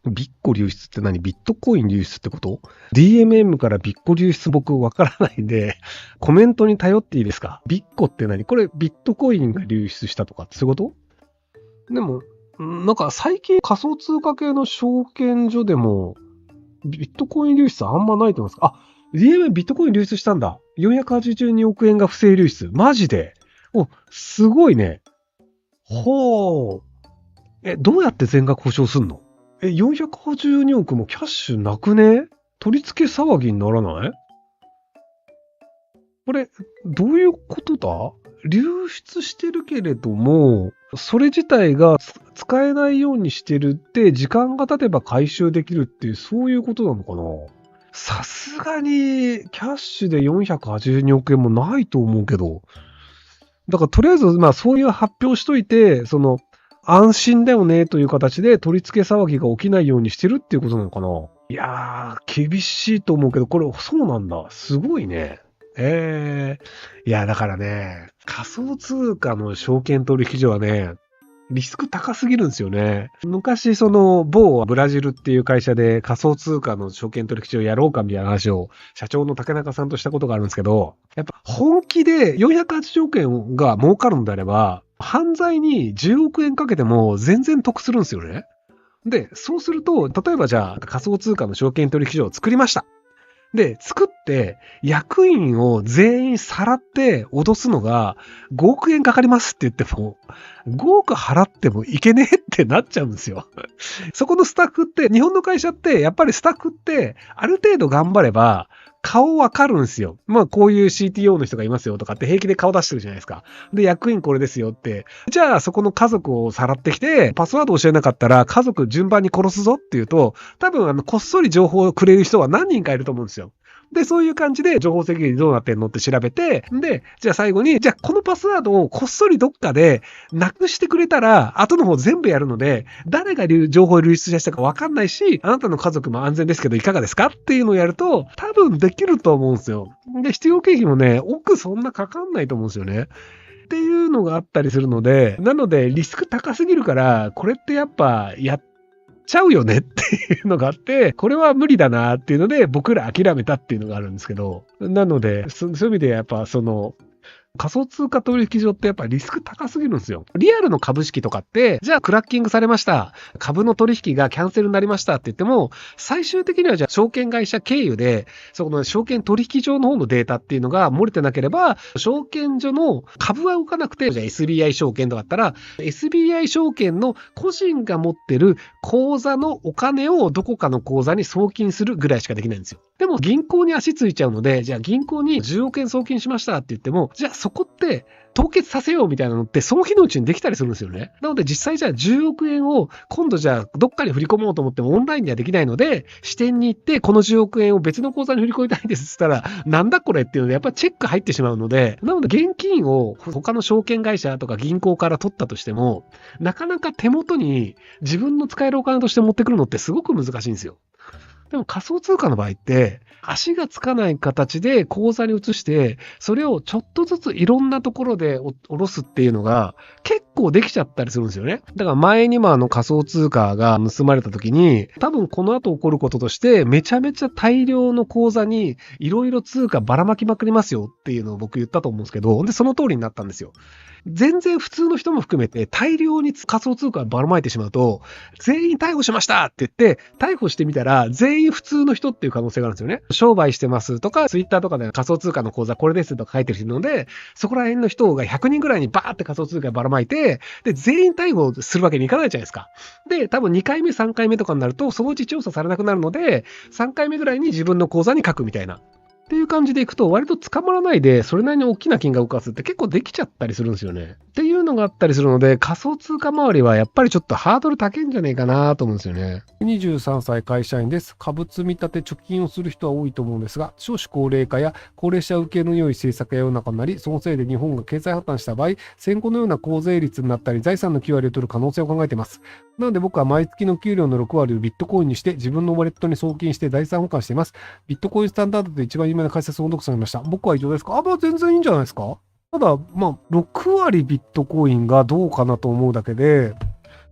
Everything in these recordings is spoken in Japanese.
ビッコ流出って何？ビットコイン流出ってこと？ DMM からビッコ流出僕わからないんで、コメントに頼っていいですか？ビッコって何？これビットコインが流出したとかってそういうこと？でも、なんか最近仮想通貨系の証券所でもビットコイン流出あんまないと思います。あ、DMM ビットコイン流出したんだ。482億円が不正流出。マジで。お、すごいね。ほう。どうやって全額保証すんの？482億もキャッシュなくね？取り付け騒ぎにならない？これ、どういうことだ？流出してるけれども、それ自体が使えないようにしてるって、時間が経てば回収できるっていう、そういうことなのかな？さすがに、キャッシュで482億円もないと思うけど。だから、とりあえず、まあ、そういう発表しといて、安心だよねという形で取り付け騒ぎが起きないようにしてるっていうことなのかな。いやー、厳しいと思うけど、これ、そうなんだ。すごいね。いや、だからね、仮想通貨の証券取引所はね、リスク高すぎるんですよね。昔、某ブラジルっていう会社で仮想通貨の証券取引所をやろうかみたいな話を社長の竹中さんとしたことがあるんですけど、やっぱ本気で480億円が儲かるんであれば、犯罪に10億円かけても全然得するんですよね。で、そうすると、例えばじゃあ仮想通貨の証券取引所を作りました。で、作って、役員を全員さらって脅すのが5億円かかりますって言っても、5億払ってもいけねえってなっちゃうんですよ。そこのスタッフって、日本の会社って、やっぱりスタッフって、ある程度頑張れば、顔わかるんですよ。まあ、こういう CTO の人がいますよとかって平気で顔出してるじゃないですか。で、役員これですよって。じゃあ、そこの家族をさらってきて、パスワード教えなかったら家族順番に殺すぞっていうと、多分、こっそり情報をくれる人は何人かいると思うんですよ。で、そういう感じで情報セキュリティどうなってんのって調べて、で、じゃあ最後に、じゃあこのパスワードをこっそりどっかでなくしてくれたら、後の方全部やるので、誰が情報を流出したかわかんないし、あなたの家族も安全ですけどいかがですかっていうのをやると、多分できると思うんですよ。で、必要経費もね、奥そんなかかんないと思うんですよね。っていうのがあったりするので、なのでリスク高すぎるから、これってやっぱやっちゃうよねっていうのがあって、これは無理だなっていうので、僕ら諦めたっていうのがあるんですけど、なので、そういう意味でやっぱ仮想通貨取引所ってやっぱリスク高すぎるんですよ。リアルの株式とかって、じゃあクラッキングされました。株の取引がキャンセルになりましたって言っても、最終的にはじゃあ証券会社経由で、その証券取引所の方のデータっていうのが漏れてなければ、証券所の株は動かなくて、じゃあ SBI 証券とかだったら、SBI 証券の個人が持ってる口座のお金をどこかの口座に送金するぐらいしかできないんですよ。でも銀行に足ついちゃうので、じゃあ銀行に10億円送金しましたって言っても、じゃあそこって凍結させようみたいなのってその日のうちにできたりするんですよね。なので実際じゃあ10億円を今度じゃあどっかに振り込もうと思ってもオンラインではできないので、支店に行ってこの10億円を別の口座に振り込みたいんですって言ったら、なんだこれっていうのでやっぱりチェック入ってしまうので、なので現金を他の証券会社とか銀行から取ったとしても、なかなか手元に自分の使えるお金として持ってくるのってすごく難しいんですよ。でも仮想通貨の場合って、足がつかない形で口座に移して、それをちょっとずついろんなところで下ろすっていうのが結構できちゃったりするんですよね。だから前にも仮想通貨が盗まれた時に、多分この後起こることとして、めちゃめちゃ大量の口座にいろいろ通貨ばらまきまくりますよっていうのを僕言ったと思うんですけど、で、その通りになったんですよ。全然普通の人も含めて大量に仮想通貨をばらまいてしまうと、全員逮捕しましたって言って、逮捕してみたら全員普通の人っていう可能性があるんですよね。商売してますとか、ツイッターとかで仮想通貨の口座これですとか書いてる人ので、そこら辺の人が100人ぐらいにバーって仮想通貨をばらまいて、で、全員逮捕するわけにいかないじゃないですか。で、多分2回目、3回目とかになると、そのうち調査されなくなるので、3回目ぐらいに自分の口座に書くみたいな。っていう感じでいくと、割と捕まらないで、それなりに大きな金額を動かすって結構できちゃったりするんですよね。っていうのがあったりするので、仮想通貨周りはやっぱりちょっとハードル高いんじゃねえかなと思うんですよね。23歳会社員です。株積み立て貯金をする人は多いと思うんですが、少子高齢化や高齢者受けの良い政策や世の中になり、そのせいで日本が経済破綻した場合、戦後のような高税率になったり、財産の9割を取る可能性を考えています。なので僕は毎月の給料の6割をビットコインにして、自分のウォレットに送金して財産保管しています。ビットコインスタンダードで一番有名な解説を読されました。僕は以上ですか？まあ全然いいんじゃないですか？ただ、6割ビットコインがどうかなと思うだけで、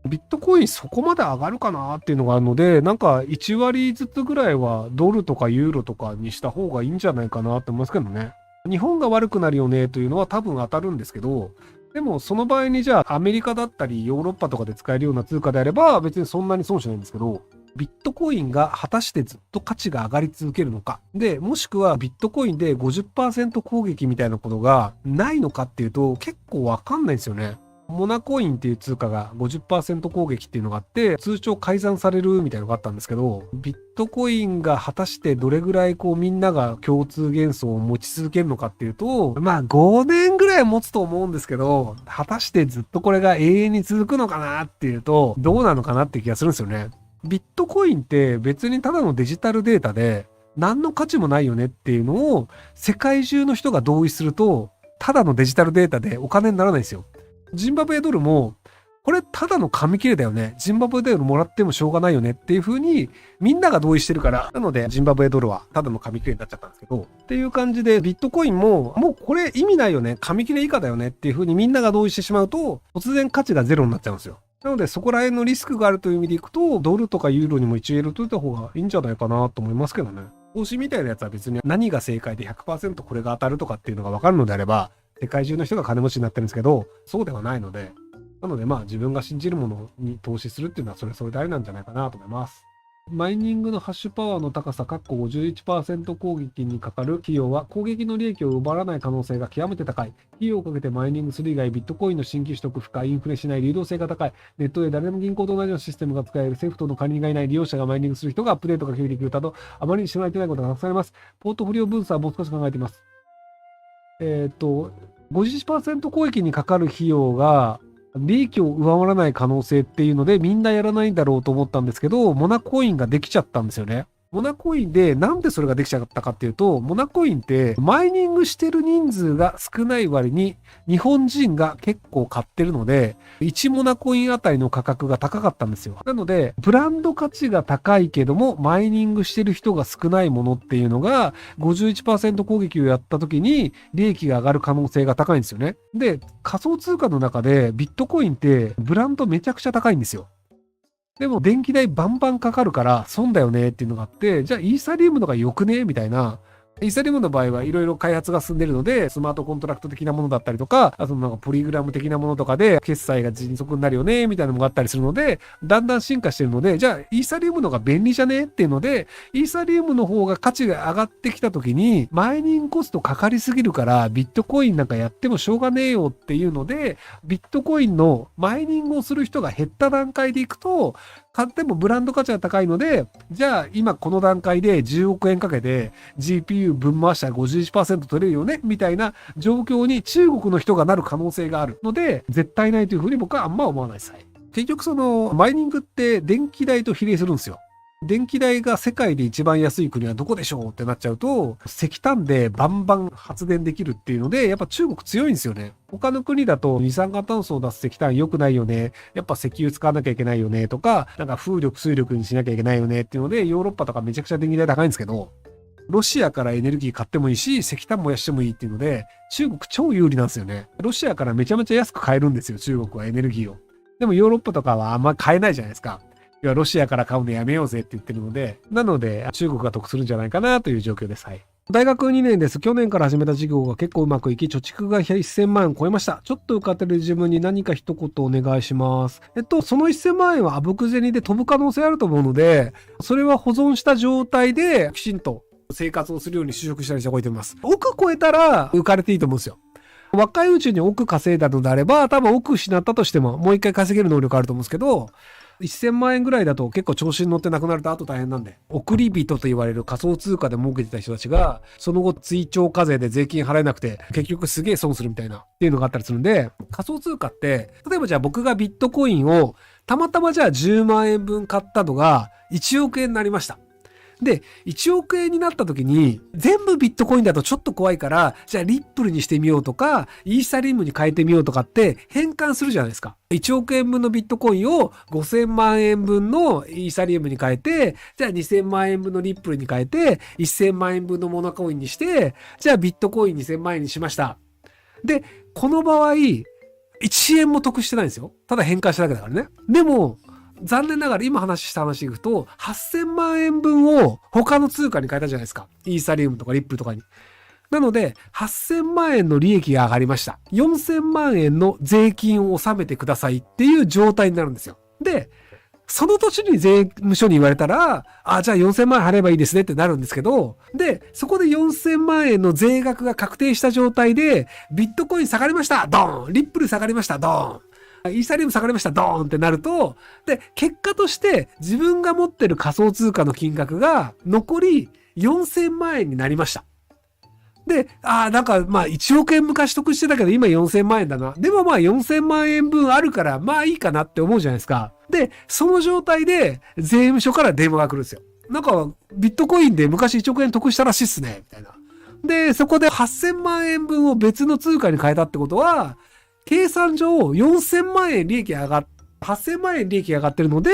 ビットコインそこまで上がるかなっていうのがあるので、なんか1割ずつぐらいはドルとかユーロとかにした方がいいんじゃないかなって思いますけどね。日本が悪くなるよねというのは多分当たるんですけど、でもその場合にじゃあアメリカだったりヨーロッパとかで使えるような通貨であれば別にそんなに損しないんですけど、ビットコインが果たしてずっと価値が上がり続けるのか。で、もしくはビットコインで 50% 攻撃みたいなことがないのかっていうと結構わかんないんですよね。モナコインっていう通貨が 50% 攻撃っていうのがあって、通帳改ざんされるみたいなのがあったんですけど、ビットコインが果たしてどれぐらいこうみんなが共通元素を持ち続けるのかっていうと、まあ5年ぐらい持つと思うんですけど、果たしてずっとこれが永遠に続くのかなっていうと、どうなのかなって気がするんですよね。ビットコインって別にただのデジタルデータで、何の価値もないよねっていうのを世界中の人が同意すると、ただのデジタルデータでお金にならないんですよ。ジンバブエドルも、これただの紙切れだよね。ジンバブエドルもらってもしょうがないよねっていう風にみんなが同意してるから。なのでジンバブエドルはただの紙切れになっちゃったんですけど。っていう感じでビットコインももうこれ意味ないよね。紙切れ以下だよねっていう風にみんなが同意してしまうと突然価値がゼロになっちゃうんですよ。なのでそこら辺のリスクがあるという意味でいくとドルとかユーロにも一応入れといた方がいいんじゃないかなと思いますけどね。投資みたいなやつは別に何が正解で 100% これが当たるとかっていうのがわかるのであれば世界中の人が金持ちになってるんですけど、そうではないので、なのでまあ自分が信じるものに投資するっていうのはそれでありなんじゃないかなと思います。マイニングのハッシュパワーの高さ、51% 攻撃にかかる費用は攻撃の利益を奪わない可能性が極めて高い。費用をかけてマイニングする以外、ビットコインの新規取得不可、インフレしない流動性が高い。ネットで誰でも銀行と同じようなシステムが使える。政府との管理がいない利用者がマイニングする人がアップデートが急にできるなど、あまりに知られていないことがたくさんあります。ポートフォリオ分散はもう少し考えています。51% 攻撃にかかる費用が利益を上回らない可能性っていうのでみんなやらないんだろうと思ったんですけど、モナコインができちゃったんですよね。モナコインでなんでそれができちゃったかっていうと、モナコインってマイニングしてる人数が少ない割に日本人が結構買ってるので、1モナコインあたりの価格が高かったんですよ。なので、ブランド価値が高いけども、マイニングしてる人が少ないものっていうのが、51% 攻撃をやった時に利益が上がる可能性が高いんですよね。で、仮想通貨の中でビットコインってブランドめちゃくちゃ高いんですよ。でも電気代バンバンかかるから損だよねっていうのがあって、じゃあイーサリウムのが良くねみたいな。イーサリウムの場合はいろいろ開発が進んでるので、スマートコントラクト的なものだったりとか、あとなんかポリグラム的なものとかで決済が迅速になるよねみたいなのがあったりするので、だんだん進化してるので、じゃあイーサリウムのが便利じゃねっていうので、イーサリウムの方が価値が上がってきた時に、マイニングコストかかりすぎるからビットコインなんかやってもしょうがねえよっていうので、ビットコインのマイニングをする人が減った段階でいくと、買ってもブランド価値が高いので、じゃあ今この段階で10億円かけて GPU 分回したら 51% 取れるよねみたいな状況に中国の人がなる可能性があるので、絶対ないというふうに僕はあんま思わないです。結局そのマイニングって電気代と比例するんですよ。電気代が世界で一番安い国はどこでしょうってなっちゃうと、石炭でバンバン発電できるっていうので、やっぱ中国強いんですよね。他の国だと二酸化炭素を出す石炭良くないよね。やっぱ石油使わなきゃいけないよねとか、なんか風力、水力にしなきゃいけないよねっていうので、ヨーロッパとかめちゃくちゃ電気代高いんですけど、ロシアからエネルギー買ってもいいし、石炭燃やしてもいいっていうので、中国超有利なんですよね。ロシアからめちゃめちゃ安く買えるんですよ、中国はエネルギーを。でもヨーロッパとかはあんま買えないじゃないですか。要はロシアから買うのやめようぜって言ってるので、なので中国が得するんじゃないかなという状況です。はい。大学2年です。去年から始めた授業が結構うまくいき、貯蓄が1000万円を超えました。ちょっと受かってる自分に何か一言お願いします。その1000万円はあぶく銭で飛ぶ可能性あると思うので、それは保存した状態できちんと生活をするように就職したりしておいてます。億超えたら浮かれていいと思うんですよ。若いうちに億稼いだのであれば、多分億失ったとしてももう一回稼げる能力あると思うんですけど、1000万円ぐらいだと結構調子に乗ってなくなると後大変なんで、送り人と言われる仮想通貨で儲けてた人たちが、その後追徴課税で税金払えなくて、結局すげえ損するみたいなっていうのがあったりするんで、仮想通貨って、例えばじゃあ僕がビットコインをたまたまじゃあ10万円分買ったのが1億円になりました。で、1億円になった時に、全部ビットコインだとちょっと怖いから、じゃあリップルにしてみようとか、イーサリウムに変えてみようとかって変換するじゃないですか。1億円分のビットコインを5000万円分のイーサリウムに変えて、じゃあ2000万円分のリップルに変えて、1000万円分のモナコインにして、じゃあビットコイン2000万円にしました。で、この場合、1円も得してないんですよ。ただ変換しただけだからね。でも、残念ながら今話した話でいくと、8000万円分を他の通貨に変えたじゃないですか。イーサリウムとかリップルとかに。なので、8000万円の利益が上がりました。4000万円の税金を納めてくださいっていう状態になるんですよ。で、その年に税務署に言われたら、じゃあ4000万円払えばいいですねってなるんですけど、で、そこで4000万円の税額が確定した状態で、ビットコイン下がりましたドーンリップル下がりましたドーンイーサリウム下がりましたドーンってなると、で、結果として自分が持ってる仮想通貨の金額が残り4000万円になりました。で、なんか1億円昔得してたけど今4000万円だな。でも4000万円分あるからいいかなって思うじゃないですか。で、その状態で税務署から電話が来るんですよ。なんかビットコインで昔1億円得したらしいっすね。みたいな。で、そこで8000万円分を別の通貨に変えたってことは、計算上4000万円利益上がって、8000万円利益が上がってるので、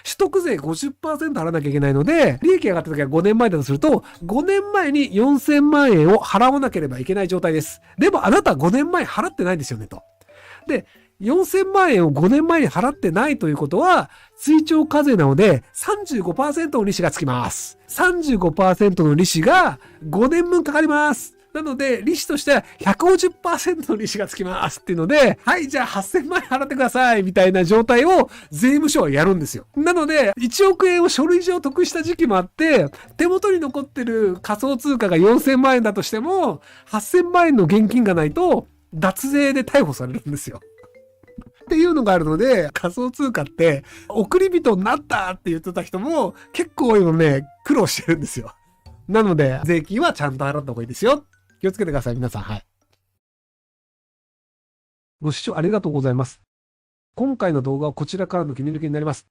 取得税 50% 払わなきゃいけないので、利益が上がった時は5年前だとすると、5年前に4000万円を払わなければいけない状態です。でもあなたは5年前払ってないんですよね、と。で、4000万円を5年前に払ってないということは、追徴課税なので 35% の利子がつきます。35% の利子が5年分かかります。なので、利子としては 150% の利子がつきますっていうので、はい、じゃあ8000万円払ってくださいみたいな状態を税務署はやるんですよ。なので、1億円を書類上得した時期もあって、手元に残ってる仮想通貨が4000万円だとしても、8000万円の現金がないと、脱税で逮捕されるんですよ。っていうのがあるので、仮想通貨って、送り人になったって言ってた人も結構今ね、苦労してるんですよ。なので、税金はちゃんと払った方がいいですよ。気をつけてください、皆さん。はい。ご視聴ありがとうございます。今回の動画はこちらからの切り抜きになります。